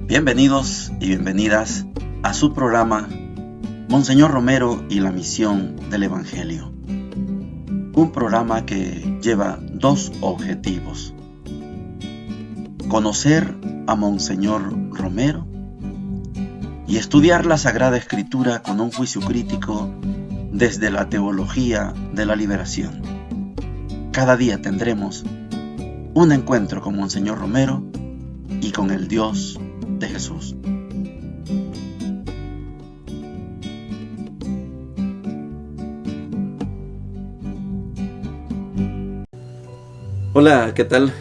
Bienvenidos y bienvenidas a su programa Monseñor Romero y la misión del Evangelio. Un programa que lleva dos objetivos: conocer a Monseñor Romero y estudiar la Sagrada Escritura con un juicio crítico desde la teología de la liberación. Cada día tendremos un encuentro con Monseñor Romero y con el Dios de Jesús. Hola, ¿qué tal?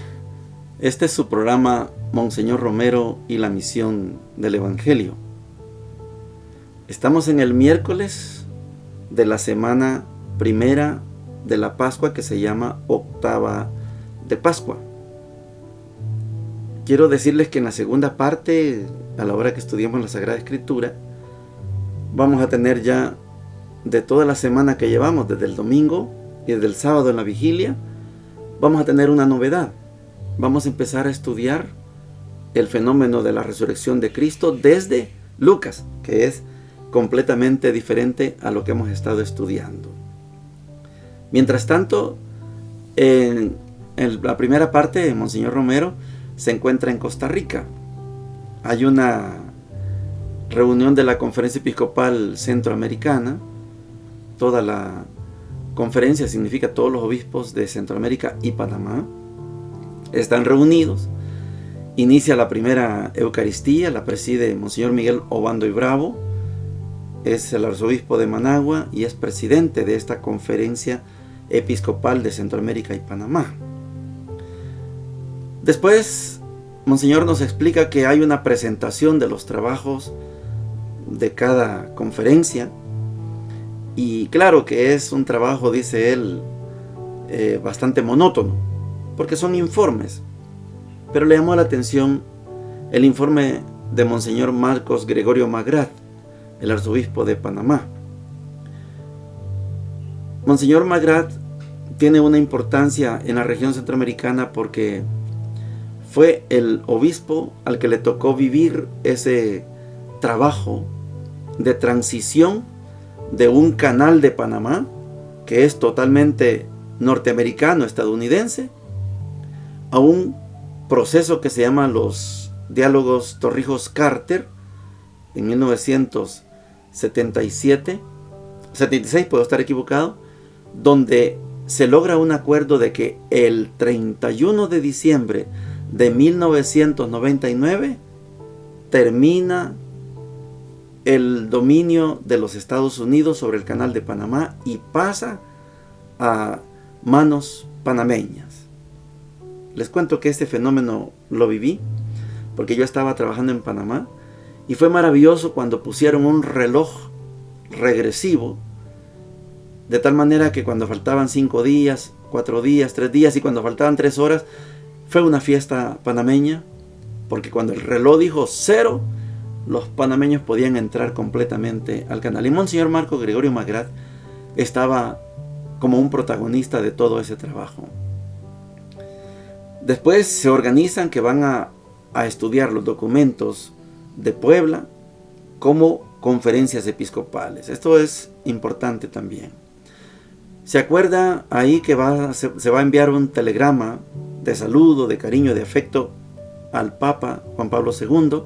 Este es su programa Monseñor Romero y la misión del Evangelio. Estamos en el miércoles de la semana primera de la Pascua, que se llama octava de Pascua. Quiero decirles que en la segunda parte, a la hora que estudiemos la Sagrada Escritura, vamos a tener ya de toda la semana que llevamos, desde el domingo y desde el sábado en la vigilia, vamos a tener una novedad. Vamos a empezar a estudiar el fenómeno de la resurrección de Cristo desde Lucas, que es completamente diferente a lo que hemos estado estudiando. Mientras tanto, en la primera parte, Monseñor Romero se encuentra en Costa Rica. Hay una reunión de la Conferencia Episcopal Centroamericana. Toda la conferencia significa todos los obispos de Centroamérica y Panamá están reunidos. Inicia la primera Eucaristía, la preside Monseñor Miguel Obando y Bravo. Es el arzobispo de Managua y es presidente de esta Conferencia Episcopal de Centroamérica y Panamá. Después, Monseñor nos explica que hay una presentación de los trabajos de cada conferencia. Y claro que es un trabajo, dice él, bastante monótono, porque son informes. Pero le llamó la atención el informe de Monseñor Marcos Gregorio Magrat, el arzobispo de Panamá. Monseñor Magrat tiene una importancia en la región centroamericana porque fue el obispo al que le tocó vivir ese trabajo de transición de un canal de Panamá, que es totalmente norteamericano, estadounidense, a un proceso que se llama los diálogos Torrijos-Carter en 1976, puedo estar equivocado, donde se logra un acuerdo de que el 31 de diciembre de 1999 termina el dominio de los Estados Unidos sobre el canal de Panamá y pasa a manos panameñas. Les cuento que este fenómeno lo viví porque yo estaba trabajando en Panamá y fue maravilloso cuando pusieron un reloj regresivo, de tal manera que cuando faltaban 5 días, 4 días, 3 días y cuando faltaban 3 horas, fue una fiesta panameña, porque cuando el reloj dijo 0, los panameños podían entrar completamente al canal. Y Monseñor Marcos Gregorio Magrat estaba como un protagonista de todo ese trabajo. Después se organizan que van a estudiar los documentos de Puebla como conferencias episcopales. Esto es importante también. Se acuerda ahí que se va a enviar un telegrama de saludo, de cariño, de afecto al Papa Juan Pablo II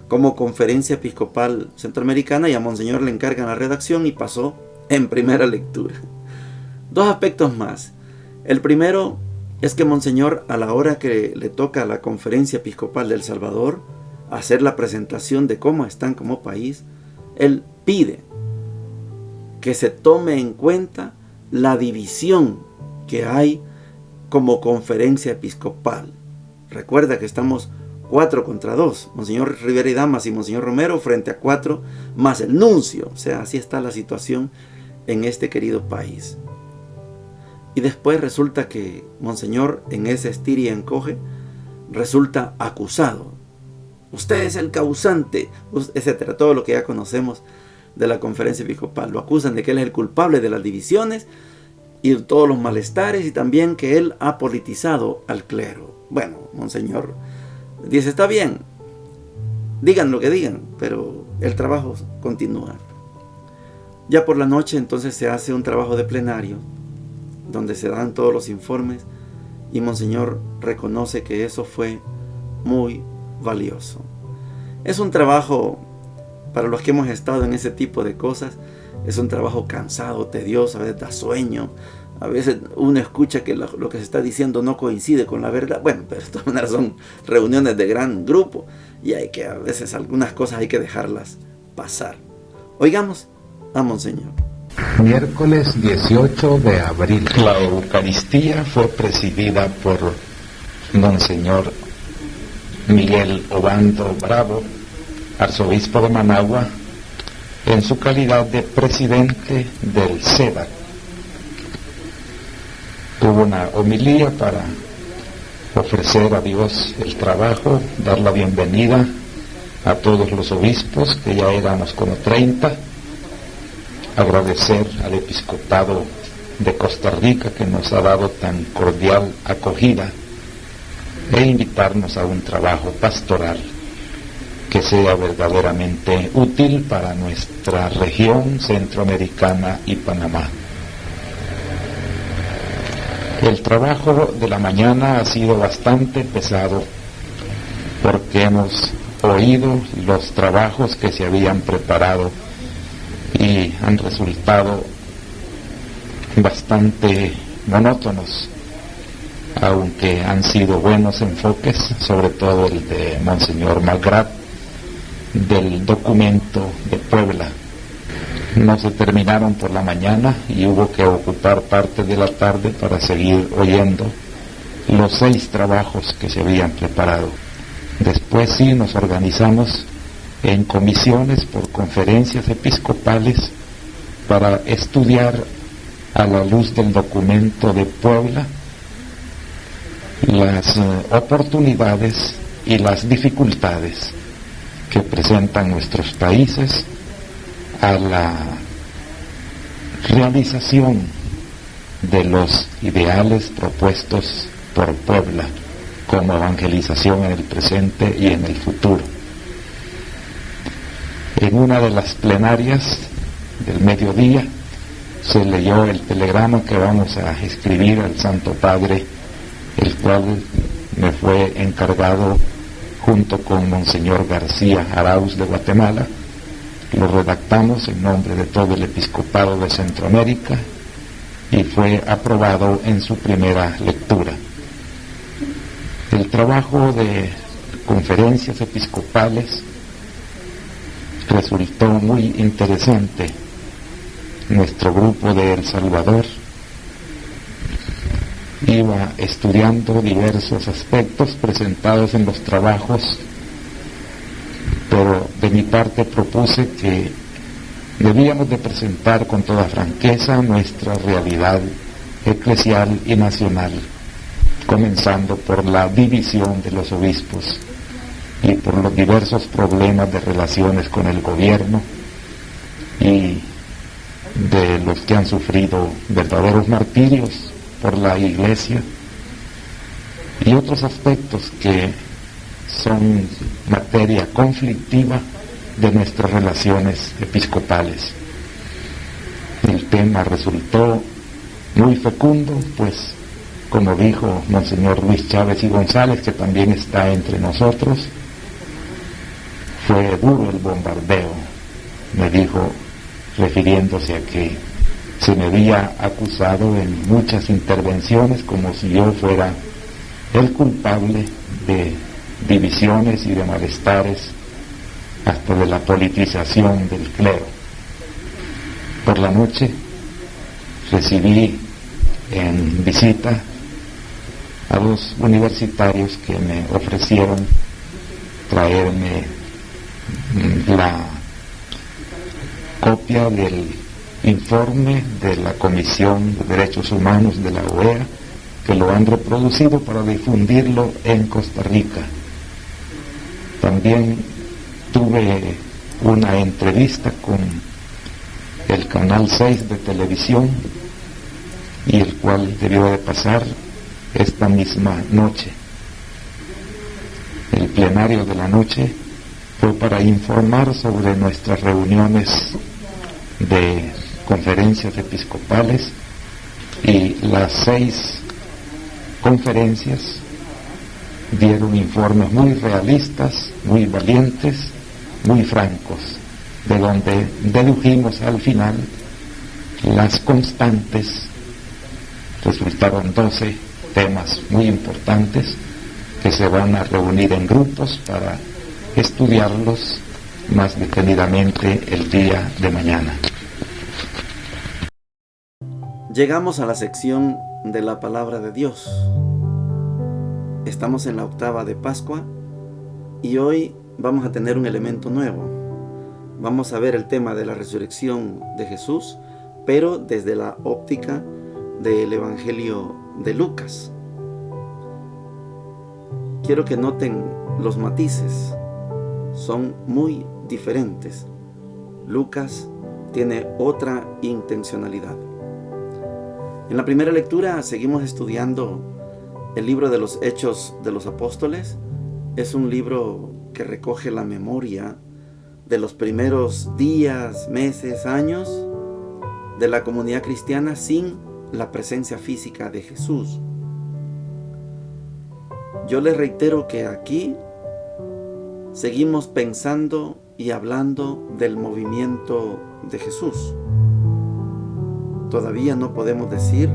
como conferencia episcopal centroamericana, y a Monseñor le encargan la redacción y pasó en primera lectura. 2 aspectos más. El primero es que Monseñor, a la hora que le toca a la conferencia episcopal de El Salvador hacer la presentación de cómo están como país, él pide que se tome en cuenta la división que hay como conferencia episcopal. Recuerda que estamos 4 contra 2, Monseñor Rivera y Damas y Monseñor Romero frente a 4 más el nuncio. O sea, así está la situación en este querido país. Y después resulta que Monseñor, en ese estir y encoge, resulta acusado. Usted es el causante, etcétera. Todo lo que ya conocemos de la conferencia episcopal. Lo acusan de que él es el culpable de las divisiones y todos los malestares, y también que él ha politizado al clero. Bueno, Monseñor dice, está bien, digan lo que digan, pero el trabajo continúa. Ya por la noche entonces se hace un trabajo de plenario, donde se dan todos los informes, y Monseñor reconoce que eso fue muy valioso. Es un trabajo, para los que hemos estado en ese tipo de cosas, es un trabajo cansado, tedioso, a veces da sueño, a veces uno escucha que lo que se está diciendo no coincide con la verdad. Bueno, pero de todas maneras son reuniones de gran grupo y hay que, a veces algunas cosas hay que dejarlas pasar. Oigamos a Monseñor. Miércoles 18 de abril. La Eucaristía fue presidida por Monseñor Miguel Obando Bravo, arzobispo de Managua, en su calidad de presidente del SEDAC. Tuvo una homilía para ofrecer a Dios el trabajo, dar la bienvenida a todos los obispos, que ya éramos como 30, agradecer al episcopado de Costa Rica que nos ha dado tan cordial acogida e invitarnos a un trabajo pastoral que sea verdaderamente útil para nuestra región centroamericana y Panamá. El trabajo de la mañana ha sido bastante pesado porque hemos oído los trabajos que se habían preparado y han resultado bastante monótonos, aunque han sido buenos enfoques, sobre todo el de Monseñor Malgrat, del documento de Puebla. No se terminaron por la mañana y hubo que ocupar parte de la tarde para seguir oyendo los 6 trabajos que se habían preparado. Después sí nos organizamos en comisiones por conferencias episcopales para estudiar a la luz del documento de Puebla las oportunidades y las dificultades que presentan nuestros países a la realización de los ideales propuestos por Puebla como evangelización en el presente y en el futuro. En una de las plenarias del mediodía se leyó el telegrama que vamos a escribir al Santo Padre, el cual me fue encargado junto con Monseñor García Arauz de Guatemala. Lo redactamos en nombre de todo el episcopado de Centroamérica y fue aprobado en su primera lectura. El trabajo de conferencias episcopales resultó muy interesante. Nuestro grupo de El Salvador iba estudiando diversos aspectos presentados en los trabajos, pero de mi parte propuse que debíamos de presentar con toda franqueza nuestra realidad eclesial y nacional, comenzando por la división de los obispos y por los diversos problemas de relaciones con el gobierno y de los que han sufrido verdaderos martirios por la Iglesia y otros aspectos que son materia conflictiva de nuestras relaciones episcopales. El tema resultó muy fecundo, pues como dijo Monseñor Luis Chávez y González, que también está entre nosotros, fue duro el bombardeo, me dijo, refiriéndose a que se me había acusado en muchas intervenciones como si yo fuera el culpable de divisiones y de malestares, hasta de la politización del clero. Por la noche recibí en visita a 2 universitarios que me ofrecieron traerme la copia del informe de la Comisión de Derechos Humanos de la OEA, que lo han reproducido para difundirlo en Costa Rica. También tuve una entrevista con el Canal 6 de televisión, y el cual debió de pasar esta misma noche. El plenario de la noche fue para informar sobre nuestras reuniones de conferencias episcopales, y las 6 conferencias dieron informes muy realistas, muy valientes, muy francos, de donde dedujimos al final las constantes. Resultaron 12 temas muy importantes que se van a reunir en grupos para estudiarlos más detenidamente el día de mañana. Llegamos a la sección de la palabra de Dios. Estamos en la octava de Pascua y hoy vamos a tener un elemento nuevo. Vamos a ver el tema de la resurrección de Jesús, pero desde la óptica del Evangelio de Lucas. Quiero que noten los matices, son muy diferentes. Lucas tiene otra intencionalidad. En la primera lectura seguimos estudiando el libro de los Hechos de los Apóstoles. Es un libro que recoge la memoria de los primeros días, meses, años de la comunidad cristiana sin la presencia física de Jesús. Yo les reitero que aquí seguimos pensando y hablando del movimiento de Jesús. Todavía no podemos decir,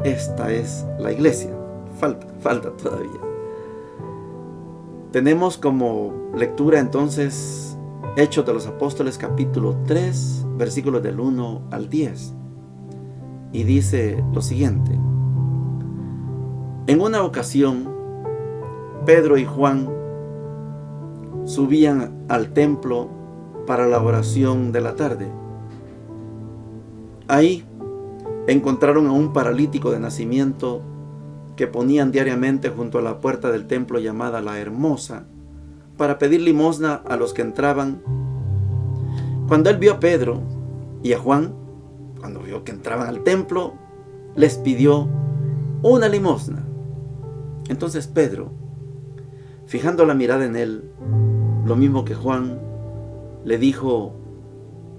esta es la iglesia. Falta todavía. Tenemos como lectura entonces Hechos de los Apóstoles capítulo 3, versículos del 1 al 10. Y dice lo siguiente: en una ocasión, Pedro y Juan subían al templo para la oración de la tarde. Ahí encontraron a un paralítico de nacimiento que ponían diariamente junto a la puerta del templo llamada La Hermosa para pedir limosna a los que entraban. Cuando él vio a Pedro y a Juan, cuando vio que entraban al templo, les pidió una limosna. Entonces Pedro, fijando la mirada en él, lo mismo que Juan, le dijo: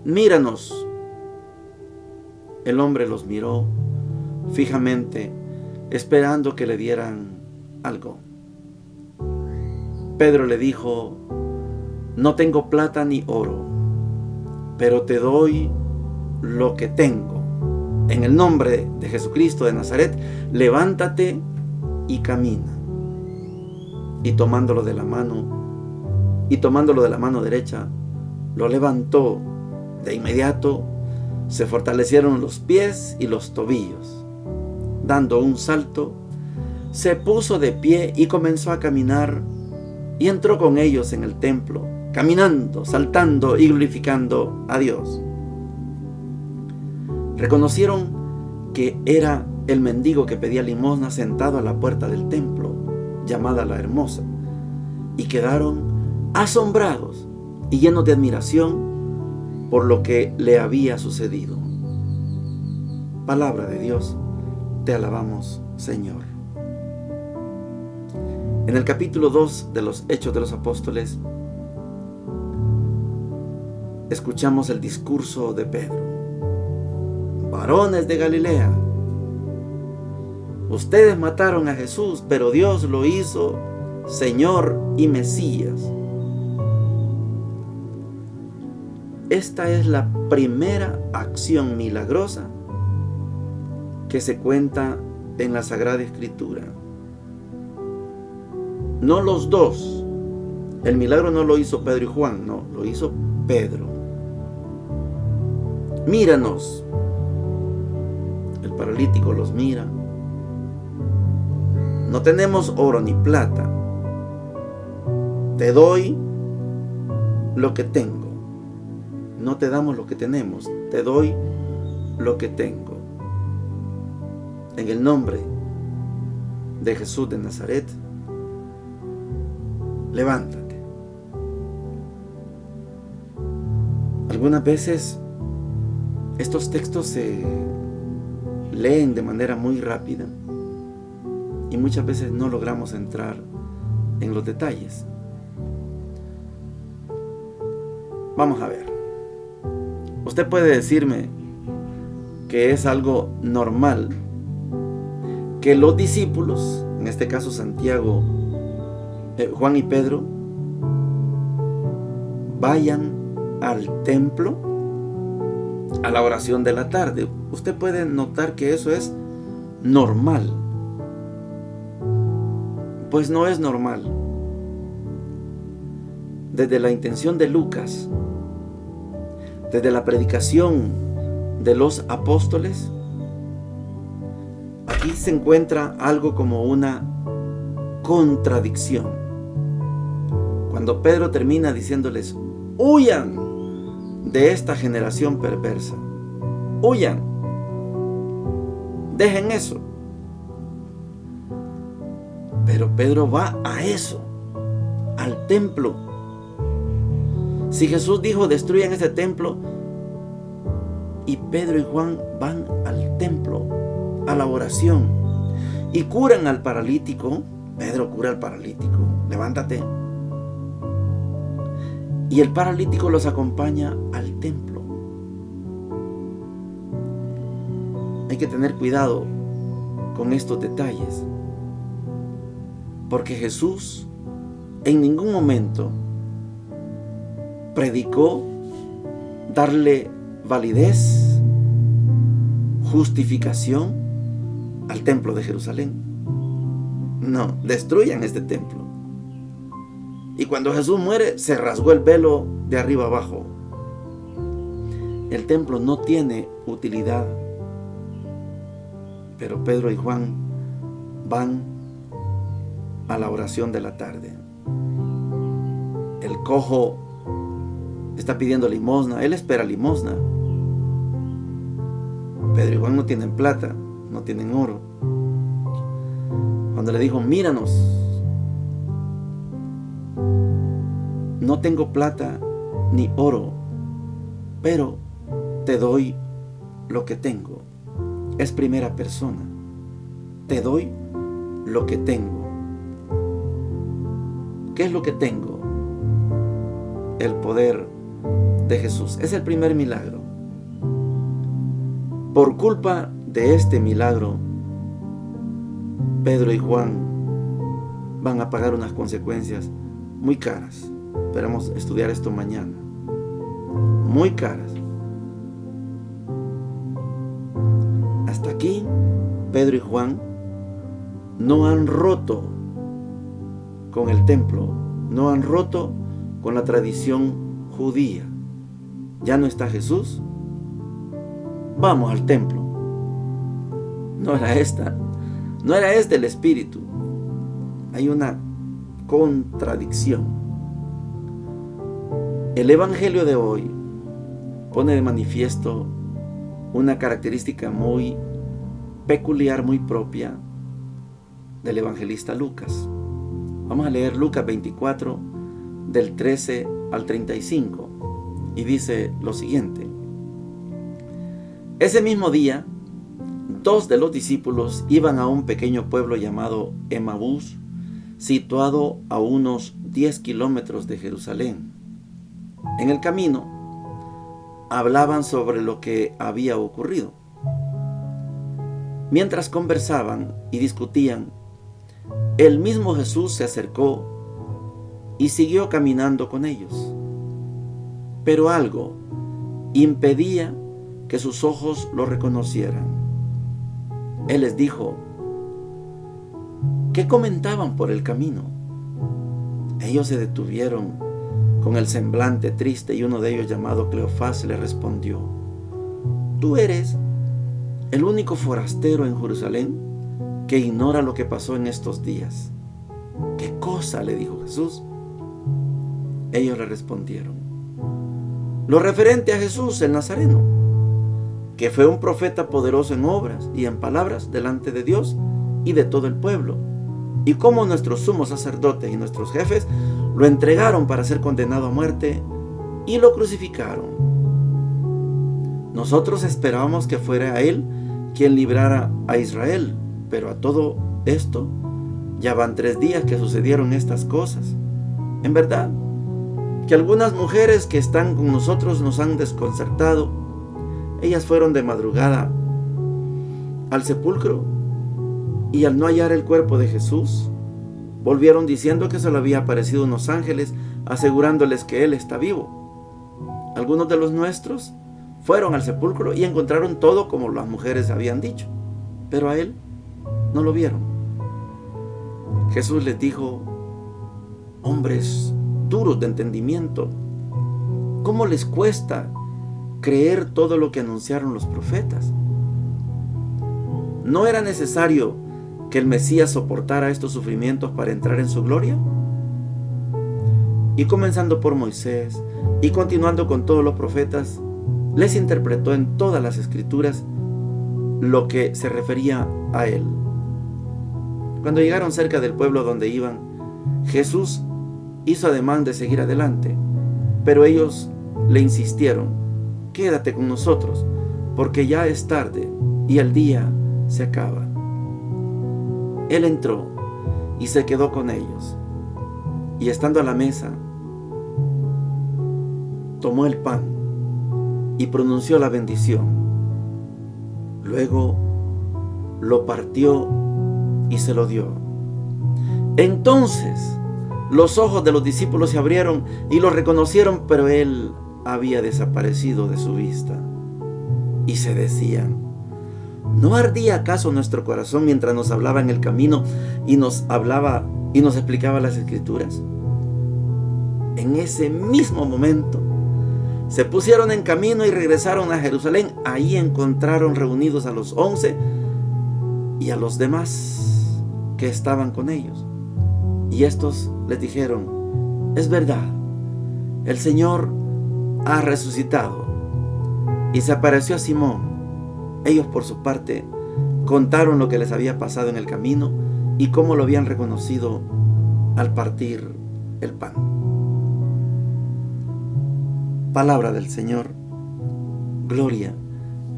míranos. El hombre los miró fijamente, esperando que le dieran algo. Pedro le dijo: no tengo plata ni oro, pero te doy lo que tengo. En el nombre de Jesucristo de Nazaret, levántate y camina. Y tomándolo de la mano derecha, lo levantó. De inmediato se fortalecieron los pies y los tobillos. Dando un salto, se puso de pie y comenzó a caminar, y entró con ellos en el templo, caminando, saltando y glorificando a Dios. Reconocieron que era el mendigo que pedía limosna sentado a la puerta del templo, llamada La Hermosa, y quedaron asombrados y llenos de admiración por lo que le había sucedido. Palabra de Dios, te alabamos, Señor. En el capítulo 2 de los Hechos de los Apóstoles, escuchamos el discurso de Pedro. Varones de Galilea, ustedes mataron a Jesús, pero Dios lo hizo Señor y Mesías. Esta es la primera acción milagrosa que se cuenta en la Sagrada Escritura. No los dos. El milagro no lo hizo Pedro y Juan, no, lo hizo Pedro. Míranos. El paralítico los mira. No tenemos oro ni plata. Te doy lo que tengo. No te damos lo que tenemos, te doy lo que tengo. En el nombre de Jesús de Nazaret, levántate. Algunas veces estos textos se leen de manera muy rápida y muchas veces no logramos entrar en los detalles. Vamos a ver. Usted puede decirme que es algo normal que los discípulos, en este caso Santiago, Juan y Pedro, vayan al templo a la oración de la tarde. Usted puede notar que eso es normal. Pues no es normal. Desde la intención de Lucas, desde la predicación de los apóstoles, aquí se encuentra algo como una contradicción. Cuando Pedro termina diciéndoles: huyan de esta generación perversa, huyan, dejen eso. Pero Pedro va a eso, al templo. Si Jesús dijo: destruyan ese templo, y Pedro y Juan van al templo, a la oración, y curan al paralítico. Pedro cura al paralítico: levántate. Y el paralítico los acompaña al templo. Hay que tener cuidado con estos detalles, porque Jesús en ningún momento predicó darle validez, justificación al templo de Jerusalén. No, destruyan este templo. Y cuando Jesús muere, se rasgó el velo de arriba abajo. El templo no tiene utilidad. Pero Pedro y Juan van a la oración de la tarde. El cojo está pidiendo limosna. Él espera limosna. Pedro y Juan no tienen plata, no tienen oro. Cuando le dijo: míranos, no tengo plata ni oro, pero te doy lo que tengo. Es primera persona. Te doy lo que tengo. ¿Qué es lo que tengo? El poder de Jesús. Es el primer milagro. Por culpa de este milagro, Pedro y Juan van a pagar unas consecuencias muy caras. Esperamos estudiar esto mañana. Muy caras. Hasta aquí, Pedro y Juan no han roto con el templo, no han roto con la tradición judía. Ya no está Jesús, vamos al templo. No era este el espíritu. Hay una contradicción. El evangelio de hoy pone de manifiesto una característica muy peculiar, muy propia del evangelista Lucas. Vamos a leer Lucas 24, del 13 al 35, y dice lo siguiente: ese mismo día, 2 de los discípulos iban a un pequeño pueblo llamado Emaús, situado a unos 10 kilómetros de Jerusalén. En el camino, hablaban sobre lo que había ocurrido. Mientras conversaban y discutían, el mismo Jesús se acercó y siguió caminando con ellos. Pero algo impedía que sus ojos lo reconocieran. Él les dijo: ¿qué comentaban por el camino? Ellos se detuvieron con el semblante triste, y uno de ellos, llamado Cleofás, le respondió: ¿tú eres el único forastero en Jerusalén que ignora lo que pasó en estos días? ¿Qué cosa?, le dijo Jesús. Ellos le respondieron: lo referente a Jesús el Nazareno, que fue un profeta poderoso en obras y en palabras delante de Dios y de todo el pueblo, y cómo nuestros sumos sacerdotes y nuestros jefes lo entregaron para ser condenado a muerte y lo crucificaron. Nosotros esperábamos que fuera a él quien librara a Israel, pero a todo esto ya van 3 días que sucedieron estas cosas. En verdad, que algunas mujeres que están con nosotros nos han desconcertado. Ellas fueron de madrugada al sepulcro y al no hallar el cuerpo de Jesús, volvieron diciendo que se le había aparecido unos ángeles asegurándoles que Él está vivo. Algunos de los nuestros fueron al sepulcro y encontraron todo como las mujeres habían dicho, pero a Él no lo vieron. Jesús les dijo: hombres duros de entendimiento, ¿cómo les cuesta creer todo lo que anunciaron los profetas? ¿No era necesario que el Mesías soportara estos sufrimientos para entrar en su gloria? Y comenzando por Moisés y continuando con todos los profetas, les interpretó en todas las escrituras lo que se refería a él. Cuando llegaron cerca del pueblo donde iban, Jesús hizo ademán de seguir adelante, pero ellos le insistieron: quédate con nosotros, porque ya es tarde y el día se acaba. Él entró y se quedó con ellos, y estando a la mesa, tomó el pan y pronunció la bendición. Luego lo partió y se lo dio. Entonces los ojos de los discípulos se abrieron y lo reconocieron, pero él había desaparecido de su vista. Y se decían: ¿no ardía acaso nuestro corazón mientras nos hablaba en el camino y nos explicaba las escrituras? En ese mismo momento se pusieron en camino y regresaron a Jerusalén. Ahí encontraron reunidos a los 11 y a los demás que estaban con ellos. Y estos les dijeron: es verdad, el Señor ha resucitado y se apareció a Simón. Ellos, por su parte, contaron lo que les había pasado en el camino y cómo lo habían reconocido al partir el pan. Palabra del Señor. Gloria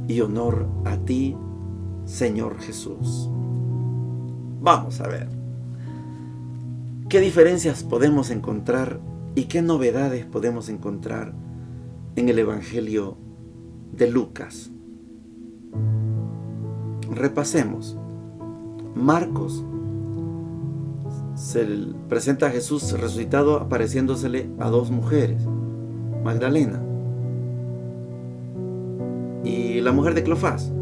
y honor a ti, Señor Jesús. Vamos a ver qué diferencias podemos encontrar y qué novedades podemos encontrar en el Evangelio de Lucas. Repasemos. Marcos se presenta a Jesús resucitado apareciéndosele a dos mujeres: Magdalena y la mujer de Cleofás.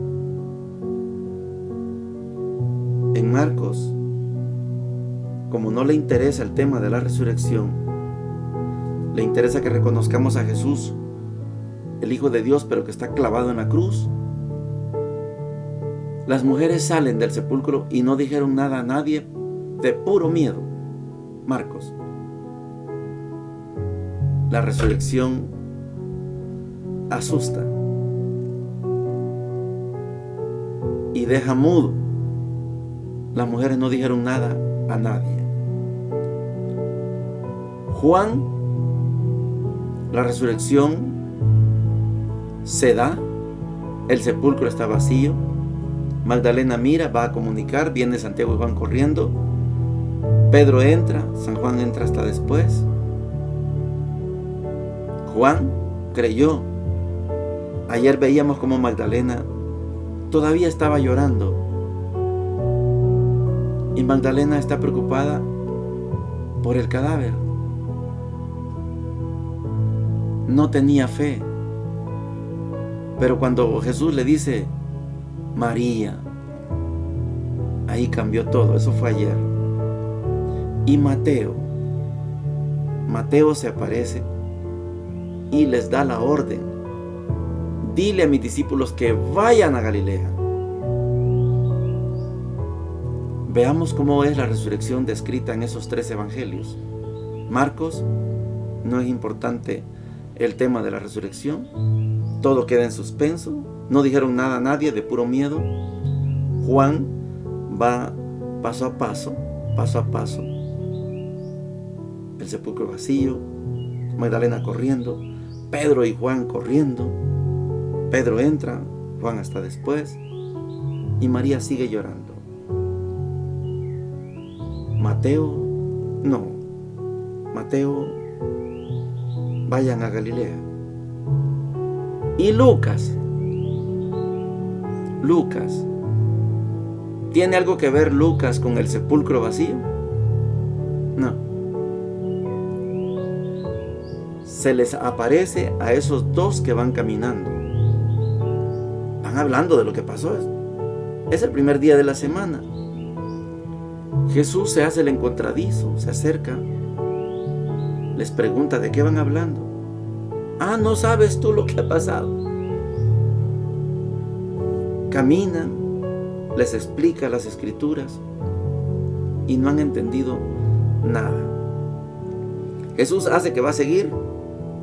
En Marcos, como no le interesa el tema de la resurrección, le interesa que reconozcamos a Jesús, el Hijo de Dios, pero que está clavado en la cruz. Las mujeres salen del sepulcro y no dijeron nada a nadie de puro miedo. Marcos. La resurrección asusta y deja mudo. Las mujeres no dijeron nada a nadie. Juan, la resurrección se da, el sepulcro está vacío. Magdalena mira, va a comunicar, viene Santiago y Juan corriendo. Pedro entra, San Juan entra hasta después. Juan creyó. Ayer veíamos cómo Magdalena todavía estaba llorando. Y Magdalena está preocupada por el cadáver. No tenía fe. Pero cuando Jesús le dice: María, ahí cambió todo. Eso fue ayer. Y Mateo se aparece y les da la orden: dile a mis discípulos que vayan a Galilea. Veamos cómo es la resurrección descrita en esos 3 evangelios. Marcos, no es importante el tema de la resurrección. Todo queda en suspenso. No dijeron nada a nadie de puro miedo. Juan va paso a paso. El sepulcro vacío, Magdalena corriendo, Pedro y Juan corriendo. Pedro entra, Juan hasta después, y María sigue llorando. Mateo vayan a Galilea. Y Lucas, ¿tiene algo que ver Lucas con el sepulcro vacío? No. Se les aparece a esos dos que van caminando. Van hablando de lo que pasó. Es el primer día de la semana. Jesús se hace el encontradizo, se acerca, les pregunta de qué van hablando. Ah, ¿no sabes tú lo que ha pasado? Caminan, les explica las escrituras y no han entendido nada. Jesús hace que va a seguir.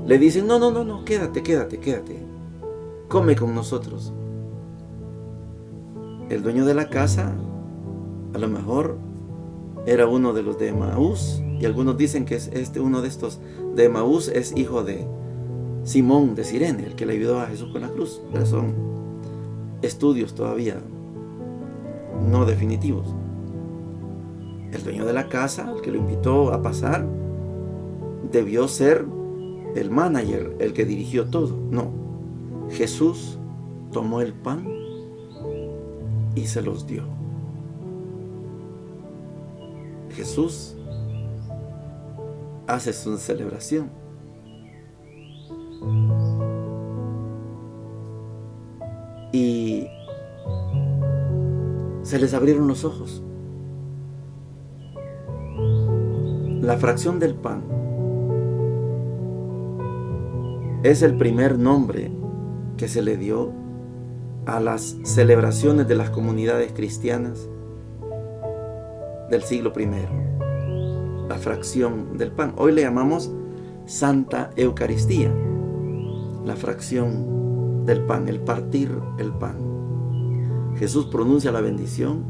Le dicen, no, quédate. Come con nosotros. El dueño de la casa, a lo mejor era uno de los de Emaús, y algunos dicen que uno de estos de Emaús es hijo de Simón de Cirene, el que le ayudó a Jesús con la cruz. Pero son estudios todavía no definitivos. El dueño de la casa, el que lo invitó a pasar, debió ser el manager, el que dirigió todo. No, Jesús tomó el pan y se los dio. Jesús hace su celebración. Y se les abrieron los ojos. La fracción del pan es el primer nombre que se le dio a las celebraciones de las comunidades cristianas del siglo I. La fracción del pan. Hoy le llamamos Santa Eucaristía. La fracción del pan, el partir el pan. Jesús pronuncia la bendición,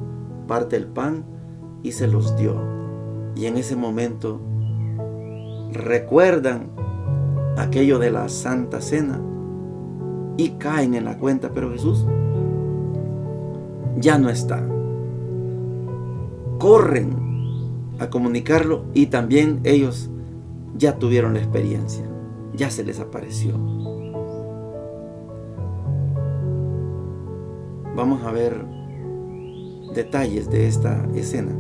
parte el pan y se los dio. Y en ese momento recuerdan aquello de la Santa Cena y caen en la cuenta, pero Jesús ya no está. Corren a comunicarlo y también ellos ya tuvieron la experiencia, ya se les apareció. Vamos a ver detalles de esta escena.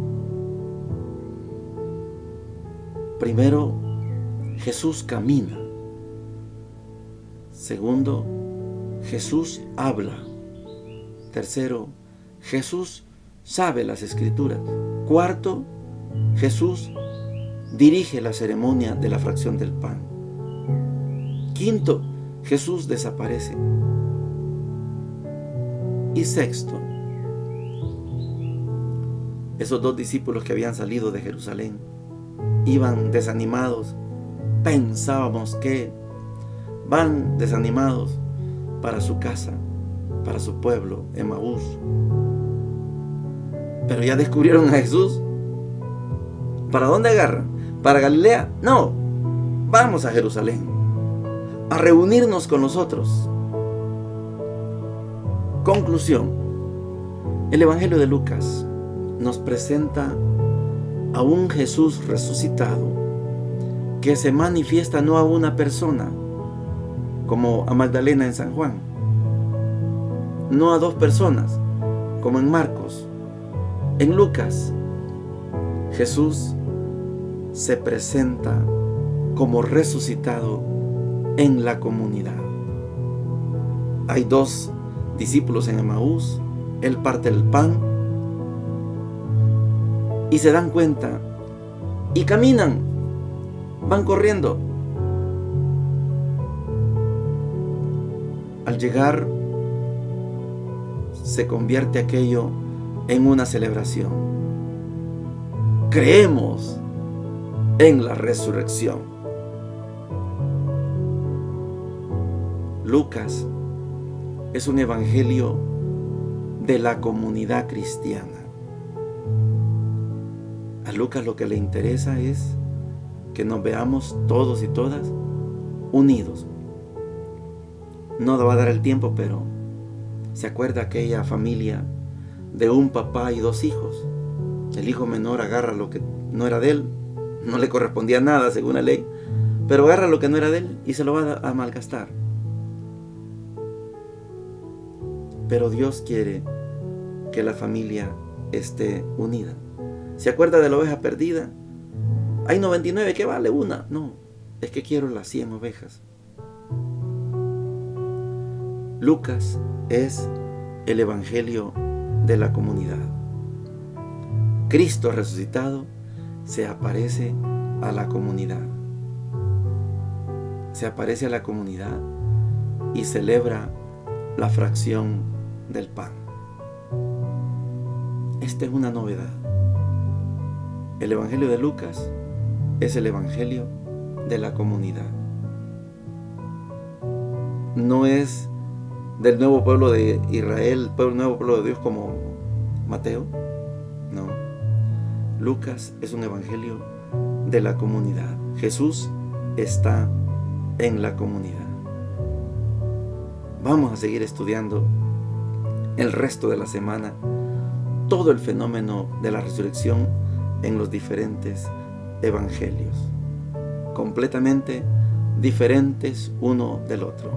Primero, Jesús camina. Segundo, Jesús habla. Tercero, Jesús sabe las escrituras. Cuarto, Jesús dirige la ceremonia de la fracción del pan. Quinto, Jesús desaparece. Y sexto, esos dos discípulos que habían salido de Jerusalén iban desanimados. Pensábamos que van desanimados para su casa, para su pueblo, Emaús. Pero ya descubrieron a Jesús. ¿Para dónde agarran? ¿Para Galilea? No, vamos a Jerusalén a reunirnos con nosotros. Conclusión. El Evangelio de Lucas nos presenta a un Jesús resucitado que se manifiesta no a una persona como a Magdalena en San Juan, no a dos personas como en Marcos. En Lucas, Jesús se presenta como resucitado en la comunidad. Hay dos discípulos en Emaús, él parte el pan y se dan cuenta y caminan, van corriendo. Al llegar, se convierte aquello en una celebración. Creemos en la resurrección. Lucas es un evangelio de la comunidad cristiana. A Lucas lo que le interesa es que nos veamos todos y todas unidos. No va a dar el tiempo, pero se acuerda aquella familia de un papá y dos hijos. El hijo menor agarra lo que no era de él, no le correspondía nada según la ley, pero agarra lo que no era de él y se lo va a malgastar. Pero Dios quiere que la familia esté unida. ¿Se acuerda de la oveja perdida? Hay 99, ¿qué vale una? No, es que quiero las 100 ovejas. Lucas es el evangelio de la comunidad. Cristo resucitado se aparece a la comunidad. Se aparece a la comunidad y celebra la fracción del pan. Esta es una novedad. El evangelio de Lucas es el evangelio de la comunidad. No es del nuevo pueblo de Israel, el nuevo pueblo de Dios como Mateo. No. Lucas es un evangelio de la comunidad. Jesús está en la comunidad. Vamos a seguir estudiando el resto de la semana todo el fenómeno de la resurrección en los diferentes evangelios, completamente diferentes uno del otro.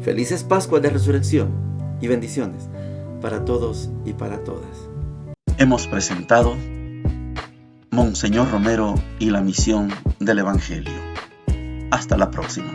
Felices Pascuas de Resurrección y bendiciones para todos y para todas. Hemos presentado Monseñor Romero y la misión del Evangelio. Hasta la próxima.